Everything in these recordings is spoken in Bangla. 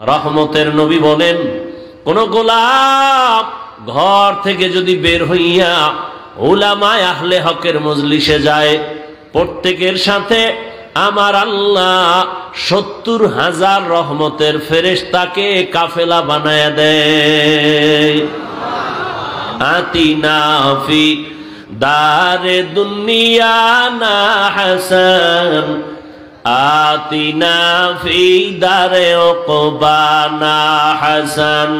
রহমতের নবী বলেন, কোন গোলাম ঘর থেকে যদি বের হইয়া উলামায়ে আহলে হকের মজলিসে যায়, প্রত্যেকের সাথে আমার আল্লাহ ৭০,০০০ রহমতের ফেরেশতাকে কাফেলা বানায়া দেয়। আতিনা ফি দারে দুনিয়া না হাসান, আতিনা ফি দারে উকবানা হাসান,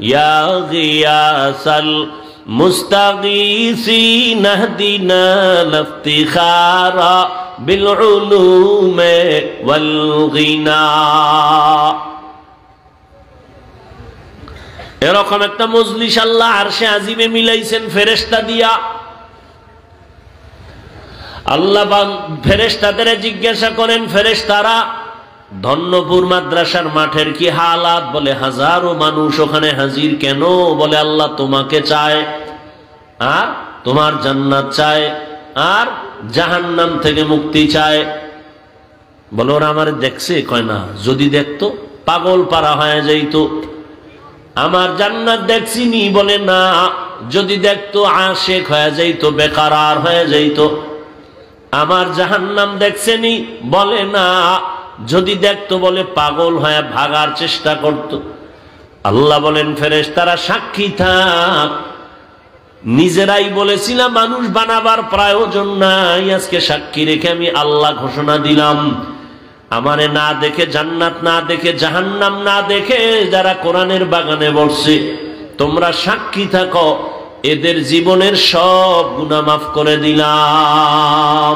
ইয়া গিয়াসাল মুস্তাগীসিন ইহদিনা লিফতিখারা বিল উলুমে ওয়াল গিনা। এরকম একটা মজলিস আল্লাহ আরশে আজিমে মিলাইছেন ফেরেশতা দিয়া। আল্লাহ ফেরেশতাদের জিজ্ঞাসা করেন, ফেরেশতারা ধন্যপুর মাদ্রাসার মাঠের কি হালাত? বলে হাজারো মানুষ ওখানে হাজির। কেন? বলে আল্লাহ তোমাকে চায়, আর তোমার জান্নাত চায়, আর জাহান্নাম থেকে মুক্তি চায়। বলে ওরা আমার দেখছে? কয় না, যদি দেখতো পাগল পারা হয়ে যাইতো। আমার জান্নাত দেখছিনি? বলে না, যদি দেখতো আশেক হয়ে যাইতো, বেকারার হয়ে যাইতো। আমার জাহান্নাম দেখছেনি? বলে না, যদি দেখতো বলে পাগল হয়ে ভাগার চেষ্টা করত। আল্লাহ বলেন, ফেরেশতারা সাক্ষী থাক, নিজেরাই বলেছিলাম মানুষ বানাবার প্রয়োজন নাই, আজকে সাক্ষী রেখে আমি আল্লাহ ঘোষণা দিলাম, আমারে না দেখে, জান্নাত না দেখে, জাহান্নাম না দেখে যারা কোরআনের বাগানে বসছে, তোমরা সাক্ষী থাকো, এদের জীবনের সব গুনাহ মাফ করে দিলাম।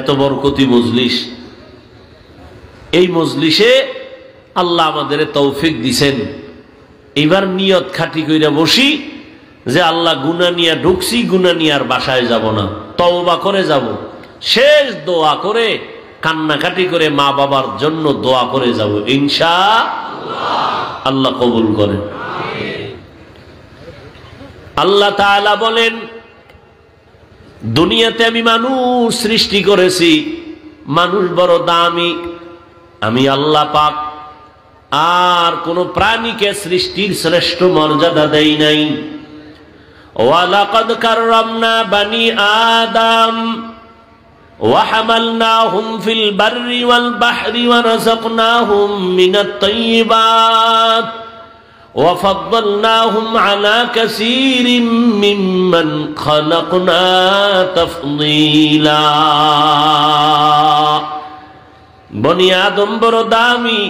এত বরকতি মজলিস। এই মজলিসে আল্লাহ আমাদের তৌফিক দিছেন। এবার নিয়ত খাটি কইরা বসি যে আল্লাহ গুনাহ নিয়ে ঢুকছি, গুনাহ নিয়ে আর বাসায় যাব না, তওবা করে যাব। শেষ দোয়া করে কান্নাকাটি করে মা বাবার জন্য দোয়া করে যাব ইনশাআল্লাহ। আল্লাহ কবুল করেন। আল্লাহ তাআলা বলেন, দুনিয়াতে আমি মানুষ সৃষ্টি করেছি, মানুষ বড় দামি, আমি আল্লাহ পাক আর কোন প্রাণীকে সৃষ্টির শ্রেষ্ঠ মর্যাদা দেই নাই। ওয়ালাকাদ কাররামনা বানি আদম وحملناهم في البر والبحر ورزقناهم من الطيبات وفضلناهم على كثير ممن خلقنا تفضيلا। বনি আদম বড় দামি,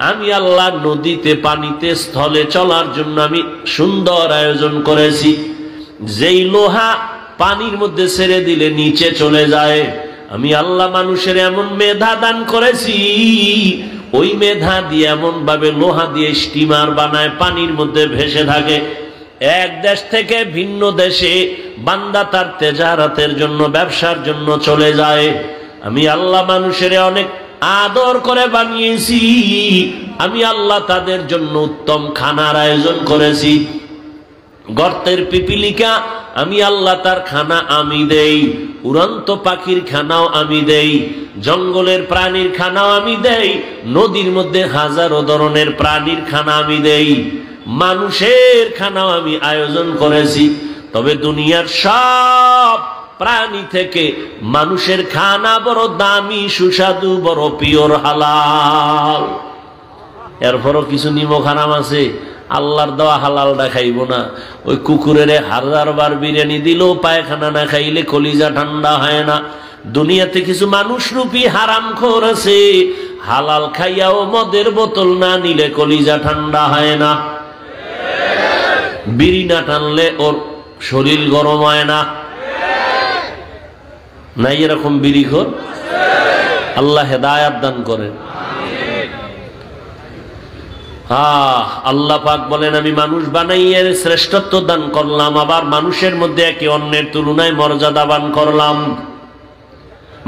আমি আল্লাহ নদীতে, পানিতে, স্থলে চলার জন্য আমি সুন্দর আয়োজন করেছি। যেই লোহা পানির মধ্যে ছেড়ে দিলে নিচে চলে যায়, আমি আল্লাহ মানুষের এমন মেধা দান করেছি, ওই মেধা দিয়ে এমন ভাবে লোহা দিয়ে স্টিমার বানায়, পানির মধ্যে ভেসে থাকে। এক দেশ থেকে ভিন্ন দেশে বান্দা তার তেজারাতের জন্য, ব্যবসার জন্য চলে যায়। আমি আল্লাহ মানুষের অনেক আদর করে বানিয়েছি, আমি আল্লাহ তাদের জন্য উত্তম খানার আয়োজন করেছি। গর্তের পিপিলিকা, আমি আল্লাহ তার খানা আমি দেই, উড়ন্ত পাখির খানাও আমি দেই, জঙ্গলের প্রাণীর খানাও আমি দেই, নদীর মধ্যে হাজারো ধরনের প্রাণীর খানা আমি দেই, মানুষের খানাও আমি আয়োজন করেছি। তবে দুনিয়ার সব প্রাণী থেকে মানুষের খানা বড় দামি, সুস্বাদু, বড় পিওর, হালাল। এরপরও কিছু নিমক হারাম আছে, আল্লাহর দেওয়া হালালটা খাইব না। ওই কুকুরের 1000 বার বিরিয়ানি দিলেও পায়খানা না খাইলে কলিজা ঠান্ডা হয় না। দুনিয়াতে কিছু মানুষ রূপী হারামখোর আছে, হালাল খাইয়াও মদের বোতল না নিলে কলিজা ঠান্ডা হয় না, বিড়ি না টানলে ওর শরীর গরম হয় না। নাই এরকম বিড়িখোর? আল্লাহ হেদায়াত দান করেন। আল্লাহ পাক বলেন, আমি মানুষ বানাইয়ে শ্রেষ্ঠত্ব দান করলাম, আবার মানুষের মধ্যে একে অন্যের তুলনায় মর্যাদাবান করলাম।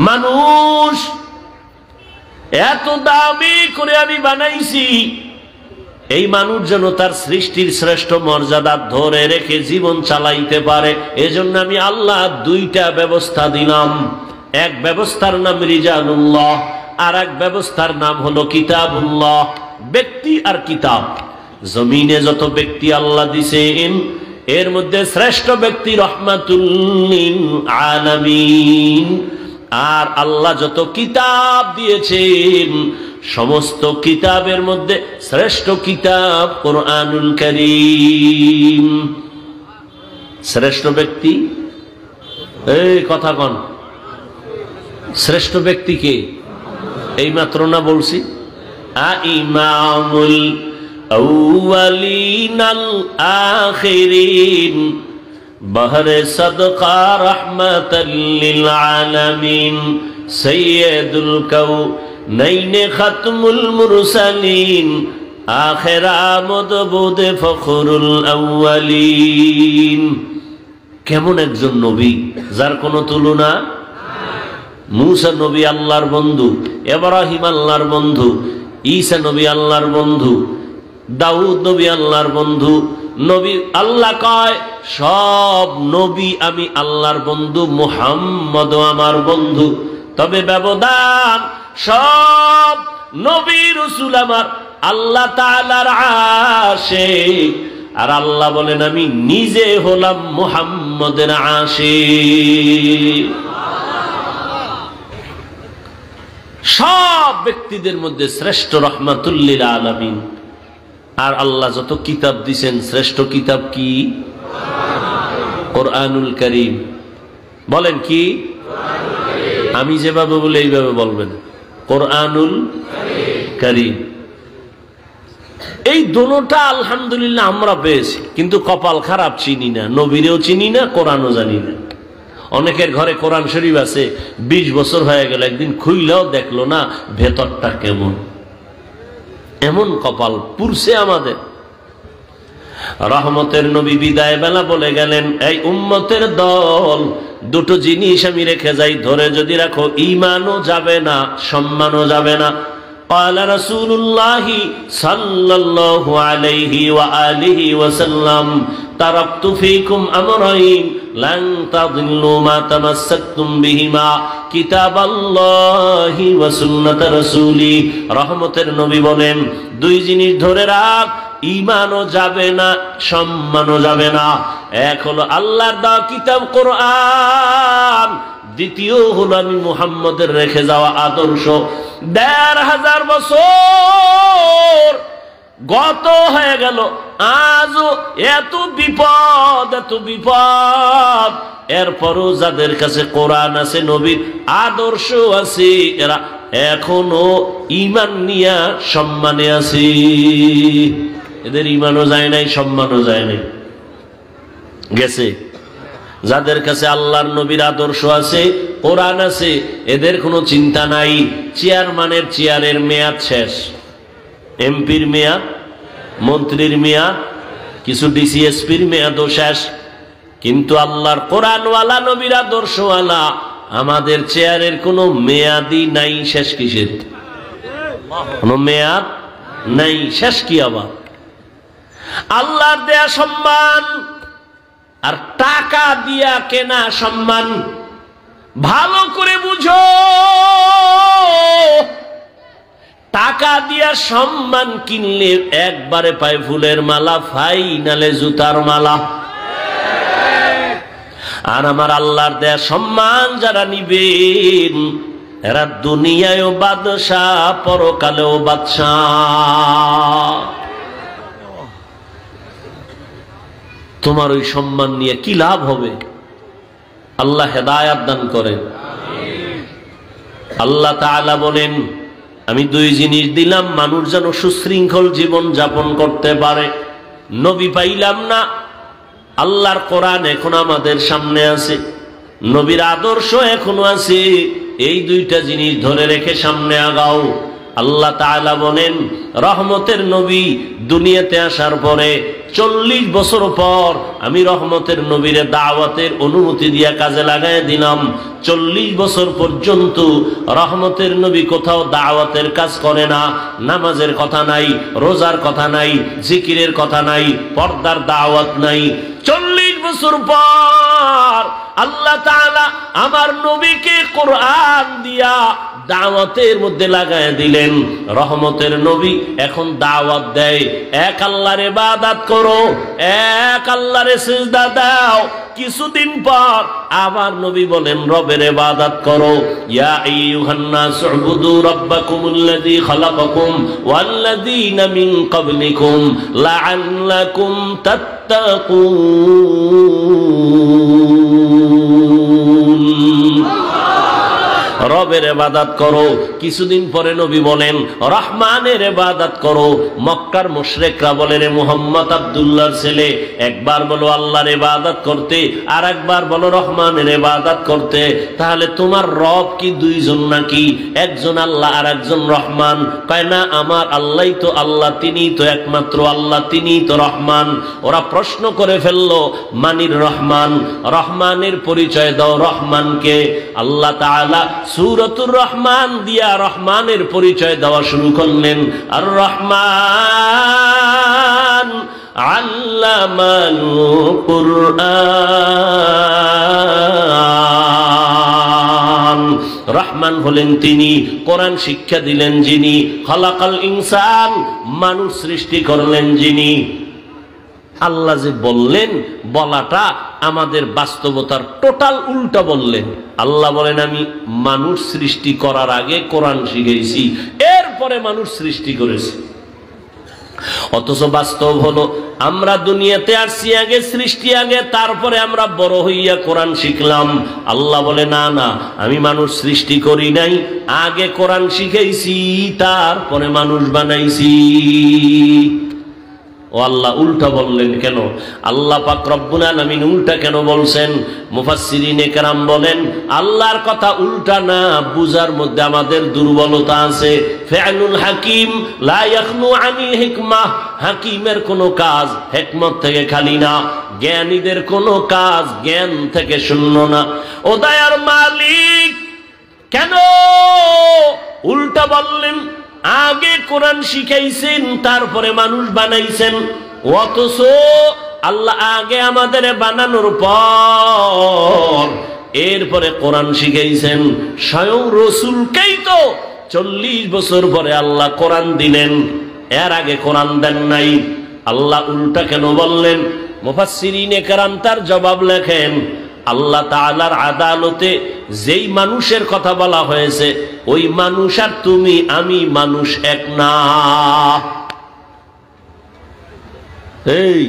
মানুষ এত দামি করে আমি বানাইছি, এই মানুষ যেন তার সৃষ্টির শ্রেষ্ঠ মর্যাদা ধরে রেখে জীবন চালাইতে পারে। এজন্য আমি আল্লাহ 2টা ব্যবস্থা দিলাম। এক ব্যবস্থার নাম রিজালুল্লাহ, আর এক ব্যবস্থার নাম হলো কিতাবুল্লাহ, ব্যক্তি আর কিতাব। জমিনে যত ব্যক্তি আল্লাহ দিছেন এর মধ্যে শ্রেষ্ঠ ব্যক্তি রহমাতুল লিল আলামিন। আর আল্লাহ যত কিতাব দিয়েছেন সমস্ত কিতাবের মধ্যে শ্রেষ্ঠ কিতাব কোরআনুল কারীম। শ্রেষ্ঠ ব্যক্তি, এই কথা কন, শ্রেষ্ঠ ব্যক্তিকে এই মাত্র না বলছি, ইমামুল আউয়ালিন আল আখিরিন বহরে সদকা রহমাতাল লিল আলামিন সাইয়্যিদুল কাউনাইন খাতমুল মুরসালিন আখিরা মদবুদ ফখরুল আউয়ালিন। কেমন একজন নবী যার কোনো তুলনা। মূসা নবী আল্লাহর বন্ধু, ইব্রাহিম আল্লাহর বন্ধু, ঈসা নবী আল্লাহর বন্ধু, দাউদ নবী আল্লাহর বন্ধু। নবী আল্লাহ কয় সব নবী আমি আল্লাহর বন্ধু, মুহাম্মদও আমার বন্ধু। তবে ব্যবধান, সব নবী রাসূল আমার আল্লাহ তাআলার আশিক, আর আল্লাহ বলেন আমি নিজে হলাম মুহাম্মদের আশিক। সব ব্যক্তিদের মধ্যে শ্রেষ্ঠ রহমাতুল লিল আলামিন। আর আল্লাহ যত কিতাব দিয়েছেন শ্রেষ্ঠ কিতাব কি? কোরআনুল কারীম। বলেন কি? আমি যেভাবে বলে এইভাবে বলবেন, কোরআনুল কারীম। এই দোনোটা আলহামদুলিল্লাহ আমরা পেয়েছি, কিন্তু কপাল খারাপ, চিনি না, নবীরেও চিনি না, কোরআনও জানি না। অনেকের ঘরে কোরআন শরীফ আছে, 20 বছর হয়ে গেল, একদিন খুইলেও দেখলো না ভেতরটা কেমন। এমন কপাল পুরছে আমাদের। রহমতের নবী বিদায় বেলা বলে গেলেন, এই উম্মতের দল, দুটো জিনিস আমি রেখে যাই, ধরে যদি রাখো ঈমানও যাবে না, সম্মানও যাবে না। قال رسول الله صلى الله عليه وآله وسلم تركت فيكم أمرين لن تضلوا ما تمسكتم بهما كتاب الله وسنة رسولي। রহমতের নবী বলেন দুই জিনিস ধরে রাখ, ঈমানও যাবে না, সম্মানও যাবে না। এক হলো আল্লাহর দেওয়া কিতাব কোরআন, দ্বিতীয় হলো আমি মুহাম্মদের রেখে যাওয়া আদর্শ। ১৫০০ বছর গত হয়ে গেল, আজও এত বিপদ, এত বিপদ। এরপরও যাদের কাছে কোরআন আছে, নবীর আদর্শ আছে, এরা এখনো ঈমান নিয়া সম্মানে আছে। এদের ঈমানও যায় নাই, সম্মানও যায় নাই, গেছে। যাদের কাছে আল্লাহর নবীর আদর্শ আছে, কোরআন আছে, এদের কোনো চিন্তা নাই। চেয়ারম্যানের চেয়ারের মেয়াদ শেষ, এমপির মেয়াদ, মন্ত্রীর মেয়াদ, কিছু ডিসিএসপির মেয়াদও শেষ। কিন্তু আল্লাহর কোরআনওয়ালা, নবীর আদর্শওয়ালা আমাদের চেয়ারের কোনো মেয়াদই নাই। শেষ কিসের? কোনো মেয়াদ নাই, শেষ কি আবার? আল্লাহর দেয়া সম্মান আর টাকা দিয়া কেনা সম্মান ভালো করে বুঝো। টাকা দিয়া সম্মান কিনলে একবারে পায় ফুলের মালা, ফাইনালে জুতার মালা। আর আমার আল্লাহর দেয়া সম্মান যারা নিবেন, এরা দুনিয়ায়ও বাদশাহ, পরকালেও বাদশাহ। তোমার ওই সম্মান নিয়ে কি লাভ হবে? আল্লাহ হেদায়াত দান করেন। আল্লাহ তাআলা বলেন আমি দুই জিনিস দিলাম মানুষ যেন সুশৃঙ্খল জীবন যাপন করতে পারে। নবী পাইলাম না, আল্লাহর কোরআন এখন আমাদের সামনে আছে, নবীর আদর্শ এখনো আছে। এই দুইটা জিনিস ধরে রেখে সামনে আগাও। আল্লাহ তাআলা বলেন রহমতের নবী দুনিয়াতে আসার পরে 40 বছর পর আমি রহমতের নবীরে দাওয়াতের অনুমতি দিয়া কাজে লাগাই দিলাম। 40 বছর পর্যন্ত রহমতের নবী কোথাও দাওয়াতের কাজ করে না। নামাজের কথা নাই, রোজার কথা নাই, জিকিরের কথা নাই, পর্দার দাওয়াত নাই। 40 বছর পর আল্লাহ তাআলা আমার নবীকে কোরআন দিয়া দাওয়াতের মধ্যে লাগায় দিলেন। রহমতের নবী এখন দাওয়াত দেয়, এক আল্লাহর ইবাদত করো, এক আল্লাহর সিজদা দাও। কিছুদিন পর আবার নবী বলেন রবের ইবাদত করো। ইয়া আইয়ুহান নাস উবুদু রাব্বাকুমুল্লাযী খালাকাকুম ওয়াল্লাযীনা মিন ক্বাবলিকুম লাআল্লাকুম তাত্তাকুন। রবের ইবাদত করো। কিছুদিন পরে নবী বলেন রহমানের ইবাদত করো। মক্কার মুশরিকরা বলে রে মুহাম্মদ আব্দুল্লাহর ছেলে, একবার বলো আল্লাহর ইবাদত করতে, আর একবার বলো রহমানের ইবাদত করতে, তাহলে তোমার রব কি দুইজন নাকি? একজন আল্লাহ আর একজন রহমান। কয় না, আমার আল্লাহই তো আল্লাহ, তিনিই তো একমাত্র আল্লাহ, তিনিই তো রহমান। ওরা প্রশ্ন করে ফেললো মানির রহমান, রহমানের পরিচয় দাও রহমানকে। আল্লাহ তাআলা সূরাতুর রহমান দিয়া রহমানের পরিচয় দেওয়া শুরু করলেন। আর রহমান আল্লামাল কুরআন। রহমান হলেন তিনি, কোরআন শিক্ষা দিলেন যিনি। খালাকাল ইনসান, মানুষ সৃষ্টি করলেন যিনি। আল্লাহ যে বললেন, বলাটা আমাদের বাস্তবতার টোটাল উল্টা বললেন। আল্লাহ বলেন আমি মানুষ সৃষ্টি করার আগে কোরআন শিখেছি, এরপরে মানুষ সৃষ্টি করেছি। অথচ বাস্তব হলো আমরা দুনিয়াতে আসছি আগে, সৃষ্টি আগে, তারপরে আমরা বড় হইয়া কোরআন শিখলাম। আল্লাহ বলে না না, আমি মানুষ সৃষ্টি করি নাই, আগে কোরআন শিখেছি, তারপরে মানুষ বানাইছি। ও আল্লাহ উল্টা বললেন কেন? আল্লাহ পাক রব্বুল আলামিন উল্টা কেন বলছেন? মুফাসসিরিনে কেরাম বলেন আল্লাহর কথা উল্টা না, বুঝার মধ্যে আমাদের দুর্বলতা আছে। ফিআলুল হাকিম লা ইয়াখলু আনিল হিকমাহ, হাকিমের কোন কাজ হিকমত থেকে খালি না, জ্ঞানীদের কোন কাজ জ্ঞান থেকে শূন্য না। ও দয়ার মালিক কেন উল্টা বললেন? আগে কোরআন শিখাইছেন, তারপরে মানুষ বানাইছেন। অথচ আল্লাহ আগে আমাদের বানানোর পর এরপরে কোরআন শিখাইছেন। স্বয়ং রাসূলকেই তো 40 বছর পরে আল্লাহ কোরআন দিলেন, এর আগে কোরআন দেন নাই। আল্লাহ উল্টা কেন বললেন? মুফাসসিরিনে কেরাম তার জবাব লেখেন আল্লাহ তাআলার আদালতে যেই মানুষের কথা বলা হয়েছে, ওই মানুষ আর তুমি আমি মানুষ এক না। এই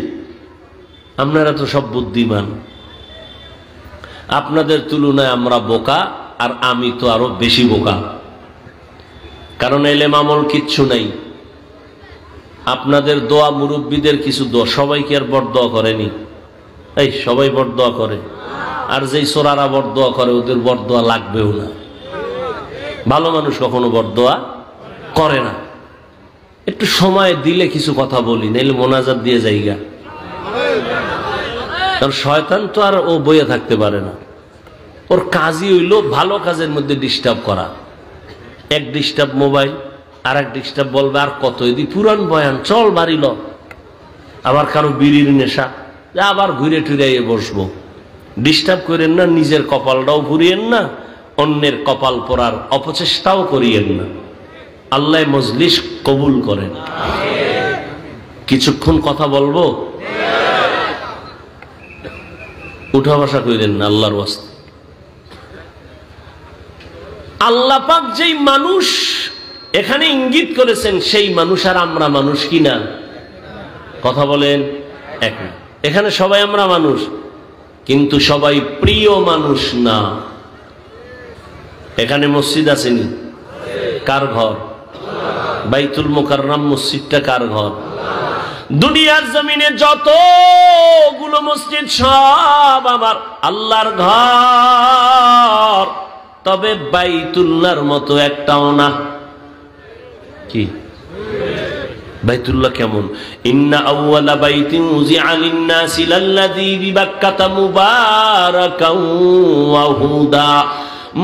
আপনারা তো সব বুদ্ধিমান, আপনাদের তুলনায় আমরা বোকা, আর আমি তো আরো বেশি বোকা। কারণ এলেম আমল কিচ্ছু নাই। আপনাদের দোয়া, মুরব্বীদের কিছু দোয়া, সবাই কি আর বরদোয়া করেনি? এই সবাই বরদোয়া করে, আর যেই সোরারা বরদোয়া করে ওদের বরদোয়া লাগবেও না। ভালো মানুষ কখনো বরদোয়া করে না। একটু সময় দিলে কিছু কথা বলি, নাইলে মোনাজাত দিয়ে যাইগা। কারণ শয়তান তো আর ও বইয়ে থাকতে পারে না, ওর কাজই হইল ভালো কাজের মধ্যে ডিস্টার্ব করা। এক ডিস্টার্ব মোবাইল, আর এক ডিস্টার্ব বলবে আর কত, এদি পুরান বয়ান, চল বাড়িল। আবার কারো বিড়ির নেশা, আবার ঘুরে টুরে বসবো। ডিস্টার্ব করেন না, নিজের কপালটাও পুরিয়েন না, অন্যের কপাল পরার অপচেষ্টাও করিয়েন না। আল্লাহ মজলিস কবুল করেন। কিছুক্ষণ কথা বলবো, উঠা বসা করেন না আল্লাহর ওয়াস্তে। আল্লাহ পাক যেই মানুষ এখানে ইঙ্গিত করেছেন, সেই মানুষ আর আমরা মানুষ কিনা? কথা বলেন এক না। এখানে সবাই আমরা মানুষ, কিন্তু সবাই প্রিয় মানুষ না। এখানে মসজিদ আসেনি, কার ঘর? বাইতুল মুকাররম মসজিদটা কার ঘর? দুনিয়ার জমিনে যতগুলো মসজিদ সব আমার আল্লাহর ঘর, তবে বাইতুল্লাহর মতো একটাও না। কি বাইতুল্লাহ কেমন? ইন্না আউওয়ালা বাইতিন উযিআ লিন-নাসি লাল্লাযী বিবাক্কাতা মুবারাকাও ওয়া হুদা,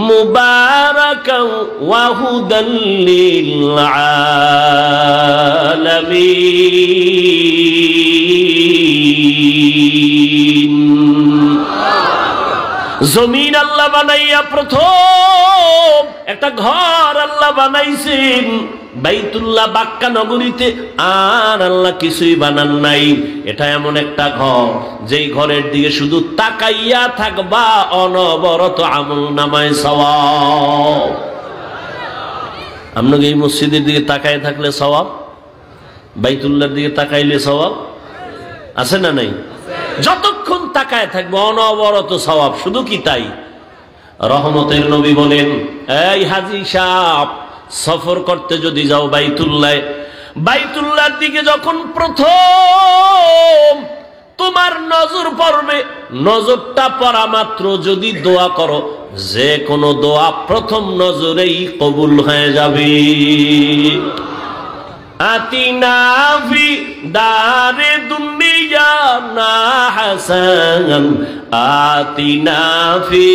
মুবারাকাও ওয়া হুদাল লিল আলামিন। জমিন আল্লাহ বানাইয়া প্রথম একটা ঘর আল্লাহ বানাইছেন বাইতুল্লাহ বাক্কা নগরীতে, আর আল্লাহ কিছুই বানান নাই। এটা এমন একটা ঘর যেই ঘরের দিকে শুধু তাকাইয়া থাকবা, অনবরত আমলনামায় সওয়াব। আপনাকে এই মসজিদের দিকে তাকায় থাকলে সওয়াব, বাইতুল্লাহর দিকে তাকাইলে সওয়াব আছে না নাই? যতক্ষণ তাকায় থাকবে অনবরত সওয়াব। শুধু কি তাই, রহমতের নবী বলেন, এই হাজী সাহেব, সফর করতে যদি যাও বাইতুল্লাহর দিকে যখন প্রথম তোমার নজর পড়বে, নজরটা পড়া মাত্র যদি দোয়া করো, যে কোনো দোয়া প্রথম নজরেই কবুল হয়ে যাবে। আতিনা ফি দারে দুনিয়া না হাসান, আতিনা ফি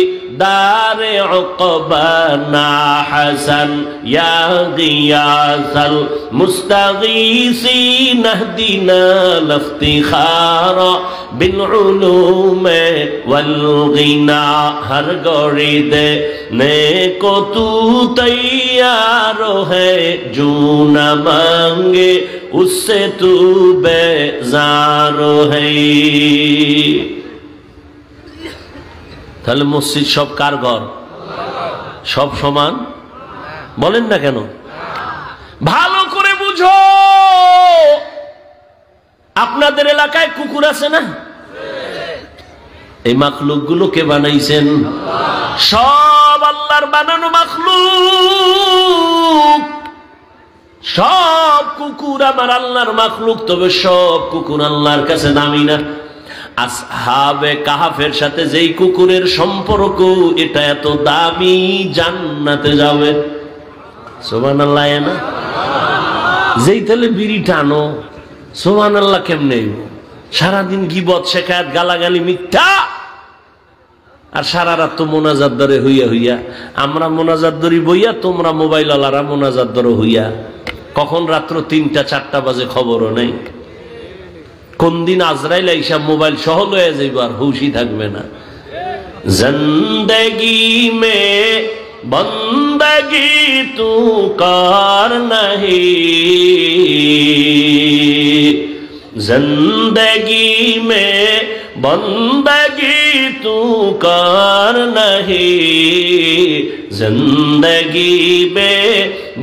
দারে উকবানা হাসান, ইয়া গিয়াসাল মুস্তাগীসিন ইহদিনা লিফতিখারা বিল উলুমে ওয়াল গিনা। হর গড়ি দে নেকো তু তৈয়ার है जो न मांगे उससे तू बेजार है। তাহলে মসজিদ সব কার ঘর? সব সমান বলেন না কেন? ভালো করে বুঝো, আপনাদের এলাকায় কুকুর আছে না? এই মাখলুক গুলো কে বানাইছেন? সব আল্লাহর বানানো মাখলুক। সব কুকুর আমার আল্লাহর মাখলুক, তবে সব কুকুর আল্লাহর কাছে দামি না। আসহাবে কাহাফের সাথে যেই কুকুরের সম্পর্ক, এটা এত দামি, জান্নাতে যাবে। সুবহানাল্লাহ না? যেই তাহলে বিড়ি টানো, সুবহানাল্লাহ কেমনে? সারাদিন গীবত শেখায়াত গালাগালি মিথ্যা, আর সারা রাত তো মোনাজাত ধরে হইয়া হইয়া, আমরা মোনাজাত ধরি বইয়া, তোমরা মোবাইল আলারা মোনাজাত ধরে হইয়া। কখন রাত্র 3টা 4টা বাজে খবরও নেই। কোন দিন আজরাইল আইসা মোবাইল সহ লয়ে যাইব, আর হুশই থাকবে না। জিন্দেগি মে বন্দগি তু কার নাহি, जिंदगी में बंदगी तू कर नहीं, जिंदगी में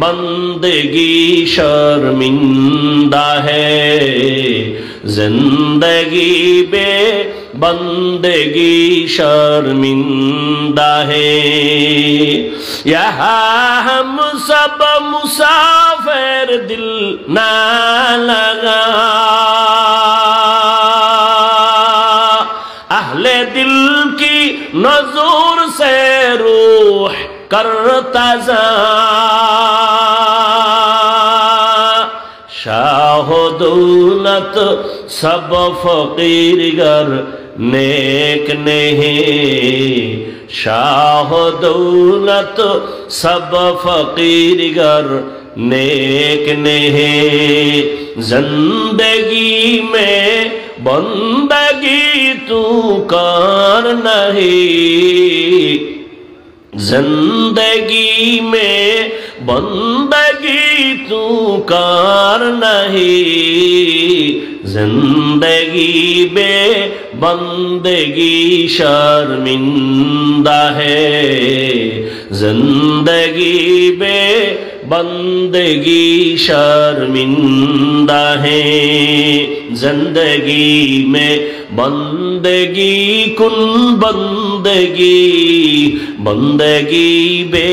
बंदगी शर्मिंदा है, जिंदगी में बंदगी शर्मिंदा है। यहाँ हम सब मुसाफिर दिल ना लगा, अहले दिल की नजर से रूह करता जा, शाह दौलत सब फकीर गर नेक नहीं, शाह दौलत सब फकीर गर नेक नहीं, जिंदगी में बंदगी तू कर नहीं, जिंदगी में बंदगी तू कर नहीं, जिंदगी में बंदगी शर्मिंदा है, जिंदगी में बंदगी शर्मिंदा है, जिंदगी में बंदगी कुन बंदगी, बंदगी बे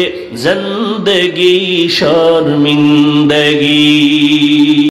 जिंदगी शर्मिंदगी।